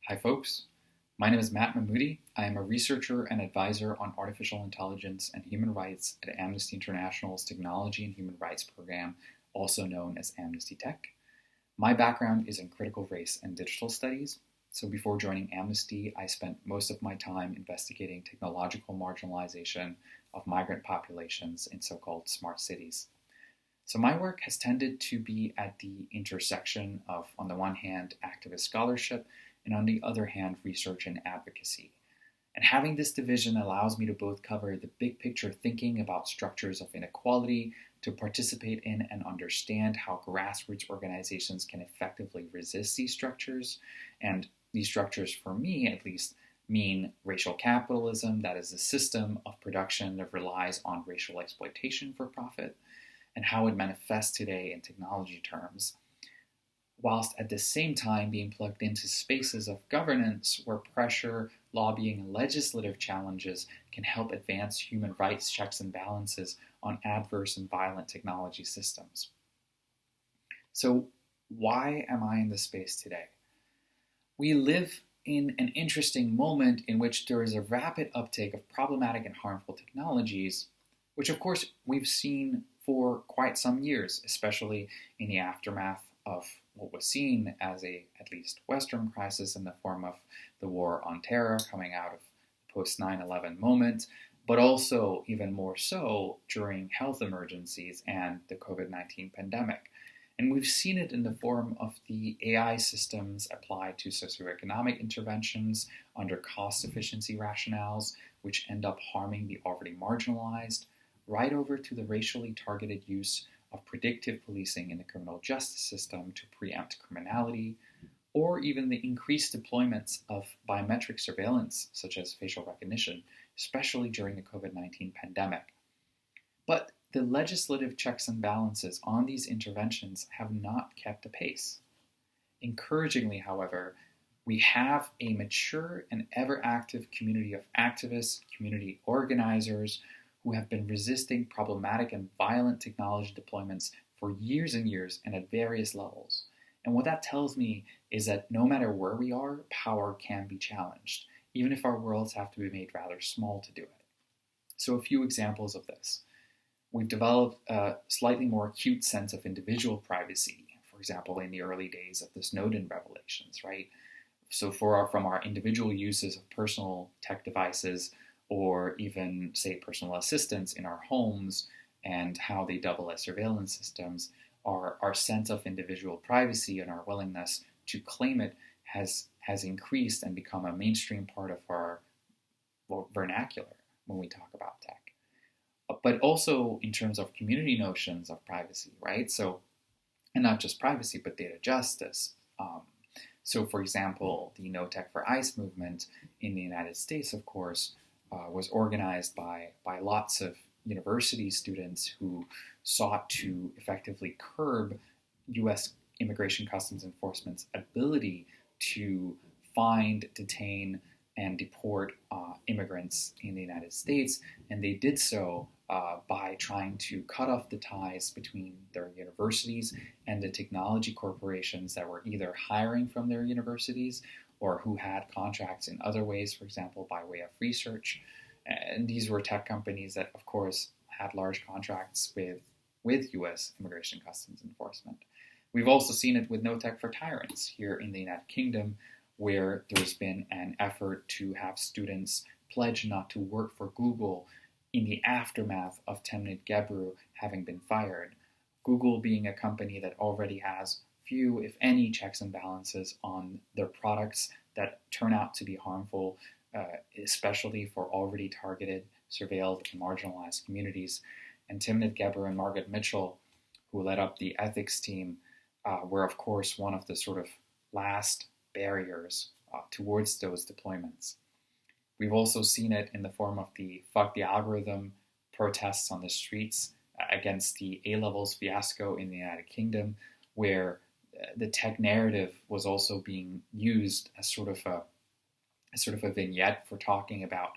Hi folks, my name is Mahmoudi. I am a researcher and advisor on artificial intelligence and human rights at Amnesty International's Technology and Human Rights Program, also known as Amnesty Tech. My background is in critical race and digital studies, so before joining Amnesty, I spent most of my time investigating technological marginalization of migrant populations in so-called smart cities. So my work has tended to be at the intersection of, on the one hand, activist scholarship, and on the other hand, research and advocacy. And having this division allows me to both cover the big picture thinking about structures of inequality, to participate in and understand how grassroots organizations can effectively resist these structures. And these structures, for me at least, mean racial capitalism, that is a system of production that relies on racial exploitation for profit, and how it manifests today in technology terms, whilst at the same time being plugged into spaces of governance where pressure, lobbying, and legislative challenges can help advance human rights checks and balances on adverse and violent technology systems. So why am I in this space today? We live in an interesting moment in which there is a rapid uptake of problematic and harmful technologies, which of course we've seen for quite some years, especially in the aftermath of what was seen as a, at least Western crisis in the form of the war on terror coming out of the post 9/11 moment, but also even more so during health emergencies and the COVID-19 pandemic. And we've seen it in the form of the AI systems applied to socioeconomic interventions under cost efficiency rationales, which end up harming the already marginalized, right over to the racially targeted use of predictive policing in the criminal justice system to preempt criminality, or even the increased deployments of biometric surveillance, such as facial recognition, especially during the COVID-19 pandemic. But the legislative checks and balances on these interventions have not kept the pace. Encouragingly, however, we have a mature and ever-active community of activists, community organizers, who have been resisting problematic and violent technology deployments for years and years and at various levels. And what that tells me is that no matter where we are, power can be challenged, even if our worlds have to be made rather small to do it. So a few examples of this. We've developed a slightly more acute sense of individual privacy, for example, in the early days of the Snowden revelations, right? So from our individual uses of personal tech devices, or even, say, personal assistants in our homes and how they double as surveillance systems, our sense of individual privacy and our willingness to claim it has increased and become a mainstream part of our vernacular when we talk about tech. But also in terms of community notions of privacy, right? So, and not just privacy, but data justice. So, for example, the No Tech for ICE movement in the United States, of course, was organized by lots of university students who sought to effectively curb U.S. Immigration Customs Enforcement's ability to find, detain, and deport immigrants in the United States. And they did so by trying to cut off the ties between their universities and the technology corporations that were either hiring from their universities or who had contracts in other ways, for example, by way of research. And these were tech companies that, of course, had large contracts with U.S. Immigration Customs Enforcement. We've also seen it with No Tech for Tyrants here in the United Kingdom, where there's been an effort to have students pledge not to work for Google in the aftermath of Temnit Gebru having been fired. Google being a company that already has few, if any, checks and balances on their products that turn out to be harmful, especially for already targeted, surveilled, and marginalized communities. And Timnit Gebru and Margaret Mitchell, who led up the ethics team, were of course one of the sort of last barriers towards those deployments. We've also seen it in the form of the Fuck the Algorithm protests on the streets against the A-levels fiasco in the United Kingdom, where the tech narrative was also being used as sort of a vignette for talking about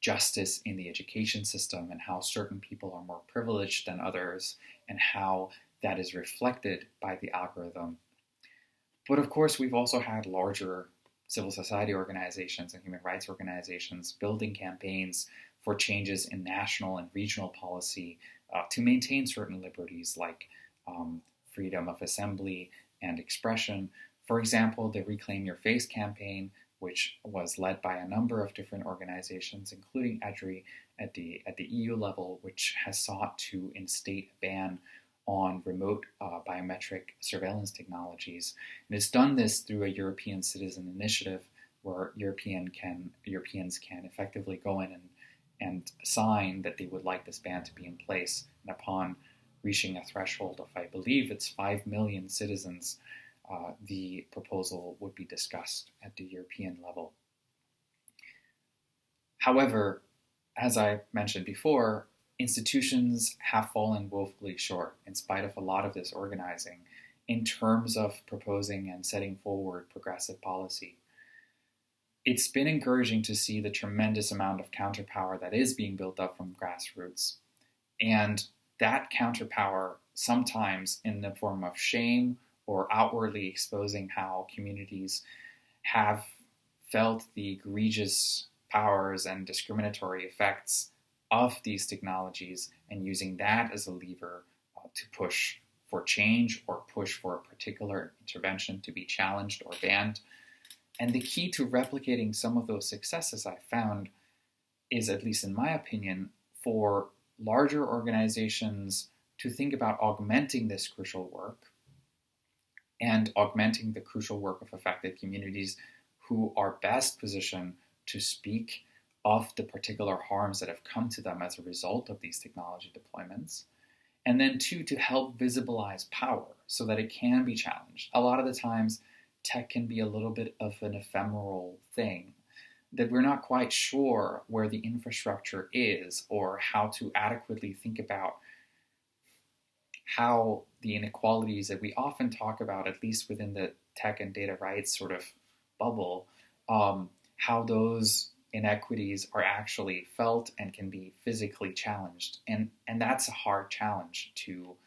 justice in the education system and how certain people are more privileged than others and how that is reflected by the algorithm. But of course, we've also had larger civil society organizations and human rights organizations building campaigns for changes in national and regional policy to maintain certain liberties like freedom of assembly and expression. For example, the Reclaim Your Face campaign, which was led by a number of different organizations, including EDRI at the EU level, which has sought to instate a ban on remote biometric surveillance technologies. And it's done this through a European citizen initiative where Europeans can effectively go in and sign that they would like this ban to be in place. And upon reaching a threshold of, I believe it's 5 million citizens, the proposal would be discussed at the European level. However, as I mentioned before, institutions have fallen woefully short in spite of a lot of this organizing in terms of proposing and setting forward progressive policy. It's been encouraging to see the tremendous amount of counterpower that is being built up from grassroots. And that counterpower, sometimes in the form of shame or outwardly exposing how communities have felt the egregious powers and discriminatory effects of these technologies and using that as a lever to push for change or push for a particular intervention to be challenged or banned. And the key to replicating some of those successes I found is, at least in my opinion, for larger organizations to think about augmenting this crucial work and augmenting the crucial work of affected communities who are best positioned to speak of the particular harms that have come to them as a result of these technology deployments. And then two, to help visibilize power so that it can be challenged. A lot of the times, tech can be a little bit of an ephemeral thing that we're not quite sure where the infrastructure is or how to adequately think about how the inequalities that we often talk about, at least within the tech and data rights sort of bubble, how those inequities are actually felt and can be physically challenged. And that's a hard challenge to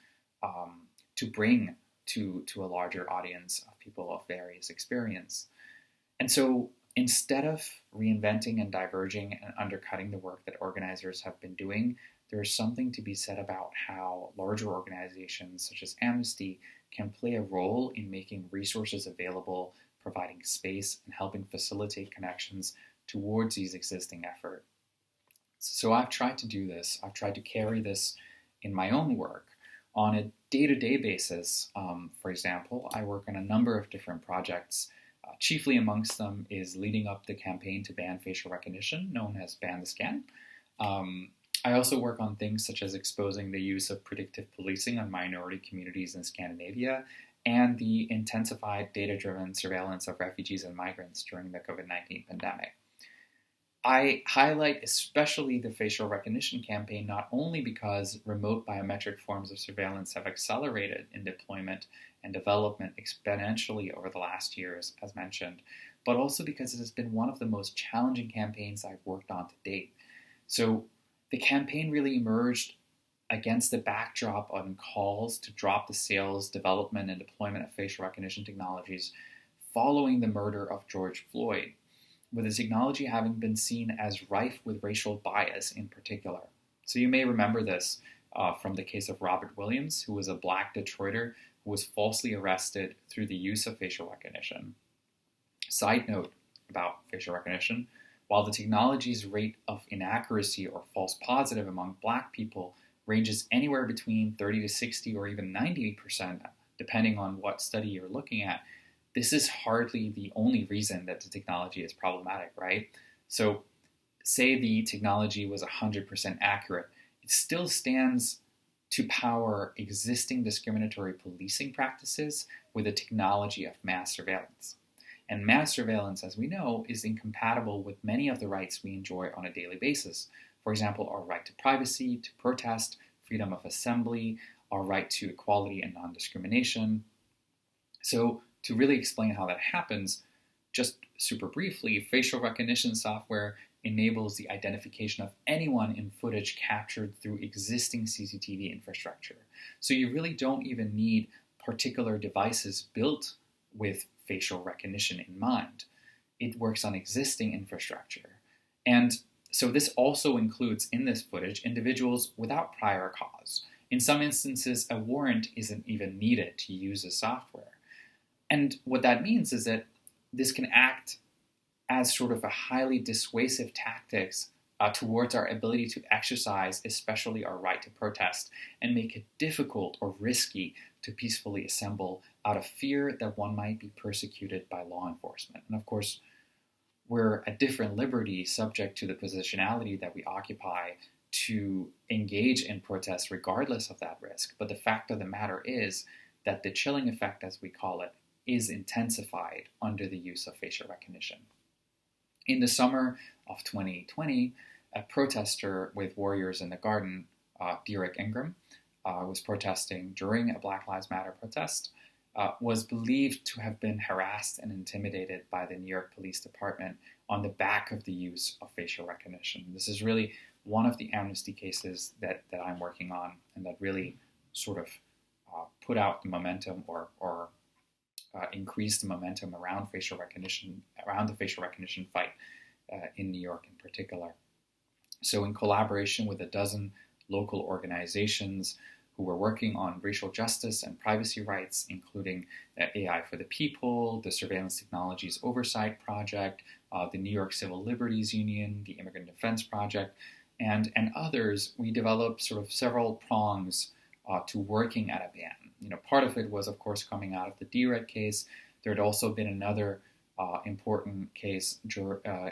bring to a larger audience of people of various experience. And so instead of reinventing and diverging and undercutting the work that organizers have been doing, there's something to be said about how larger organizations such as Amnesty can play a role in making resources available, providing space, and helping facilitate connections towards these existing efforts. So I've tried to do this. I've tried to carry this in my own work on a day-to-day basis. For example, I work on a number of different projects. Chiefly amongst them is leading up the campaign to ban facial recognition, known as Ban the Scan. I also work on things such as exposing the use of predictive policing on minority communities in Scandinavia and the intensified data-driven surveillance of refugees and migrants during the COVID-19 pandemic. I highlight especially the facial recognition campaign not only because remote biometric forms of surveillance have accelerated in deployment and development exponentially over the last years, as mentioned, but also because it has been one of the most challenging campaigns I've worked on to date. So the campaign really emerged against the backdrop on calls to drop the sales, development, and deployment of facial recognition technologies following the murder of George Floyd, with the technology having been seen as rife with racial bias in particular. So you may remember this from the case of Robert Williams, who was a Black Detroiter who was falsely arrested through the use of facial recognition. Side note about facial recognition, while the technology's rate of inaccuracy or false positive among Black people ranges anywhere between 30 to 60 or even 90%, depending on what study you're looking at, this is hardly the only reason that the technology is problematic, right? So say the technology was 100% accurate, it still stands to power existing discriminatory policing practices with the technology of mass surveillance. And mass surveillance, as we know, is incompatible with many of the rights we enjoy on a daily basis. For example, our right to privacy, to protest, freedom of assembly, our right to equality and non-discrimination. So to really explain how that happens, just super briefly, facial recognition software enables the identification of anyone in footage captured through existing CCTV infrastructure. So you really don't even need particular devices built with facial recognition in mind. it works on existing infrastructure. And so this also includes in this footage individuals without prior cause. In some instances, a warrant isn't even needed to use the software. And what that means is that this can act as sort of a highly dissuasive tactics towards our ability to exercise, especially our right to protest, and make it difficult or risky to peacefully assemble out of fear that one might be persecuted by law enforcement. And of course, we're at different liberties subject to the positionality that we occupy to engage in protests regardless of that risk. But the fact of the matter is that the chilling effect, as we call it, is intensified under the use of facial recognition. In the summer of 2020, a protester with Warriors in the Garden, Derek Ingram, was protesting during a Black Lives Matter protest, was believed to have been harassed and intimidated by the New York Police Department on the back of the use of facial recognition. This is really one of the Amnesty cases that I'm working on, and that really sort of put out the momentum or increased the momentum around facial recognition, around the facial recognition fight in New York in particular. So in collaboration with a dozen local organizations who were working on racial justice and privacy rights, including AI for the People, the Surveillance Technologies Oversight Project, the New York Civil Liberties Union, the Immigrant Defense Project, and others, we developed sort of several prongs to working at a ban. Part of it was, of course, coming out of the DRED case. There had also been another important case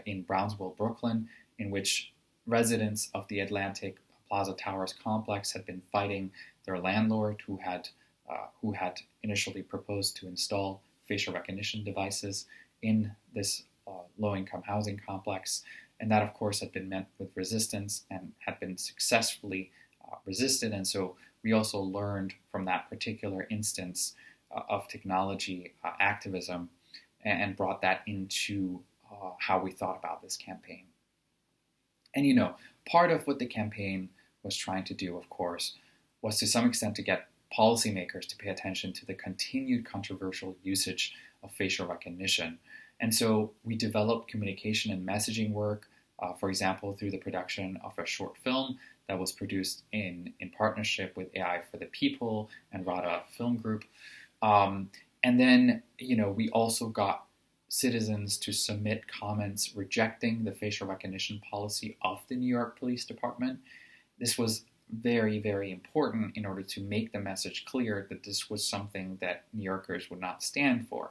in Brownsville, Brooklyn, in which residents of the Atlantic Plaza Towers complex had been fighting their landlord, who had initially proposed to install facial recognition devices in this low-income housing complex. And that, of course, had been met with resistance and had been successfully resisted. And so we also learned from that particular instance of technology activism and brought that into how we thought about this campaign. And part of what the campaign was trying to do, of course, was to some extent to get policymakers to pay attention to the continued controversial usage of facial recognition. And so we developed communication and messaging work, for example, through the production of a short film that was produced in partnership with AI for the People and RADA Film Group. And then, we also got citizens to submit comments rejecting the facial recognition policy of the New York Police Department. This was very, very important in order to make the message clear that this was something that New Yorkers would not stand for.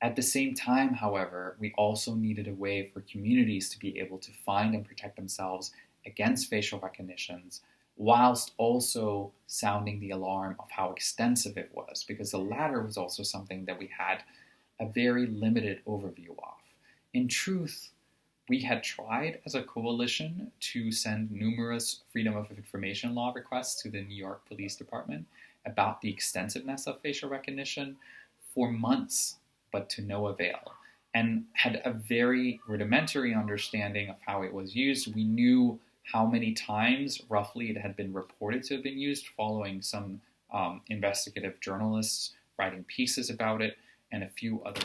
At the same time, however, we also needed a way for communities to be able to find and protect themselves against facial recognitions, whilst also sounding the alarm of how extensive it was, because the latter was also something that we had a very limited overview of. In truth, we had tried as a coalition to send numerous Freedom of Information Law requests to the New York Police Department about the extensiveness of facial recognition for months, but to no avail, and had a very rudimentary understanding of how it was used. We knew how many times roughly it had been reported to have been used following some investigative journalists writing pieces about it, and a few other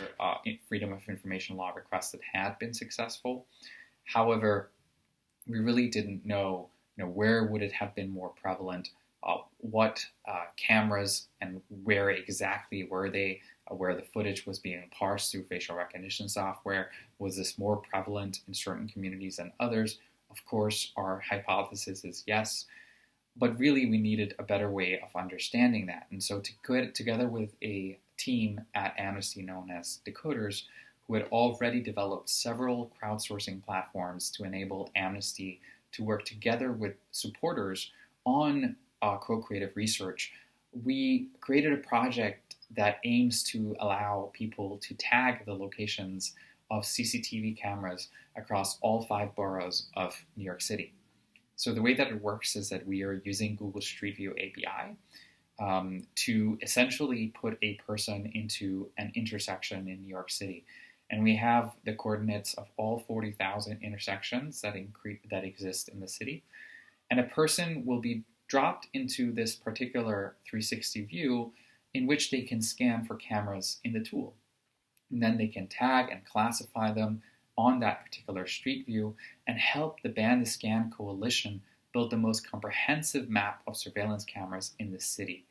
Freedom of Information Law requests that had been successful. However, we really didn't know, where would it have been more prevalent, what cameras and where exactly were they, where the footage was being parsed through facial recognition software. Was this more prevalent in certain communities than others? Of course, our hypothesis is yes, but really we needed a better way of understanding that. And so together with a team at Amnesty known as Decoders, who had already developed several crowdsourcing platforms to enable Amnesty to work together with supporters on co-creative research, we created a project that aims to allow people to tag the locations of CCTV cameras across all 5 boroughs of New York City. So the way that it works is that we are using Google Street View API to essentially put a person into an intersection in New York City. And we have the coordinates of all 40,000 intersections that exist in the city. And a person will be dropped into this particular 360 view in which they can scan for cameras in the tool. And then they can tag and classify them on that particular street view and help the Ban the Scan Coalition build the most comprehensive map of surveillance cameras in the city.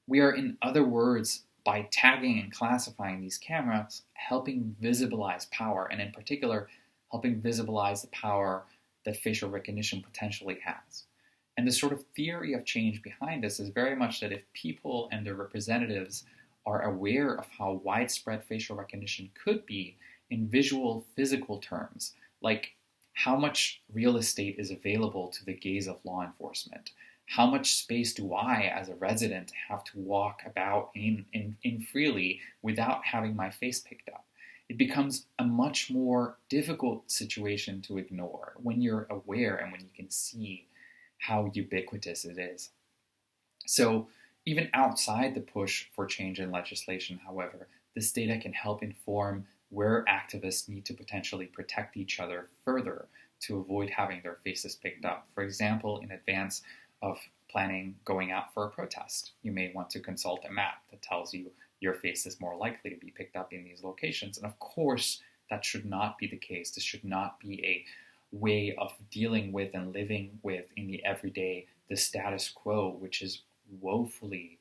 We are, in other words, by tagging and classifying these cameras, helping visibilize power, and in particular, helping visibilize the power that facial recognition potentially has. And the sort of theory of change behind this is very much that if people and their representatives are aware of how widespread facial recognition could be in visual, physical terms, like how much real estate is available to the gaze of law enforcement, how much space do I, as a resident, have to walk about in freely without having my face picked up? It becomes a much more difficult situation to ignore when you're aware and when you can see how ubiquitous it is. So even outside the push for change in legislation, however, this data can help inform where activists need to potentially protect each other further to avoid having their faces picked up. For example, in advance of planning going out for a protest, you may want to consult a map that tells you your face is more likely to be picked up in these locations. And of course, that should not be the case. This should not be a way of dealing with and living with in the everyday the status quo, which is woefully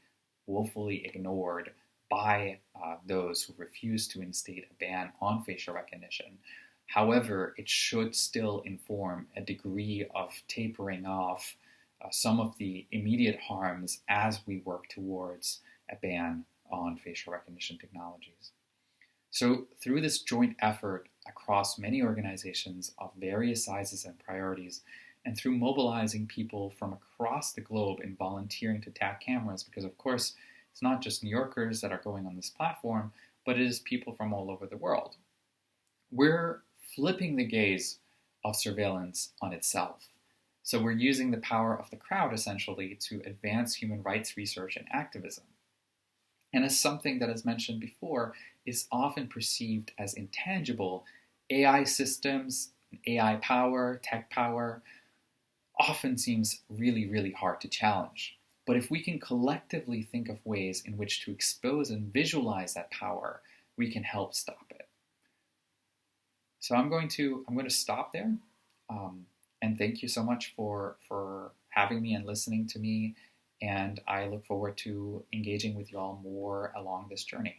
ignored by those who refuse to instate a ban on facial recognition. However, it should still inform a degree of tapering off some of the immediate harms as we work towards a ban on facial recognition technologies. So through this joint effort across many organizations of various sizes and priorities, and through mobilizing people from across the globe and volunteering to tag cameras, because of course, it's not just New Yorkers that are going on this platform, but it is people from all over the world. We're flipping the gaze of surveillance on itself. So we're using the power of the crowd, essentially, to advance human rights research and activism. And as something that, as mentioned before, is often perceived as intangible, AI systems, AI power, tech power, often seems really hard to challenge. But if we can collectively think of ways in which to expose and visualize that power, we can help stop it. So I'm going to stop there. And thank you so much for having me and listening to me. And I look forward to engaging with you all more along this journey.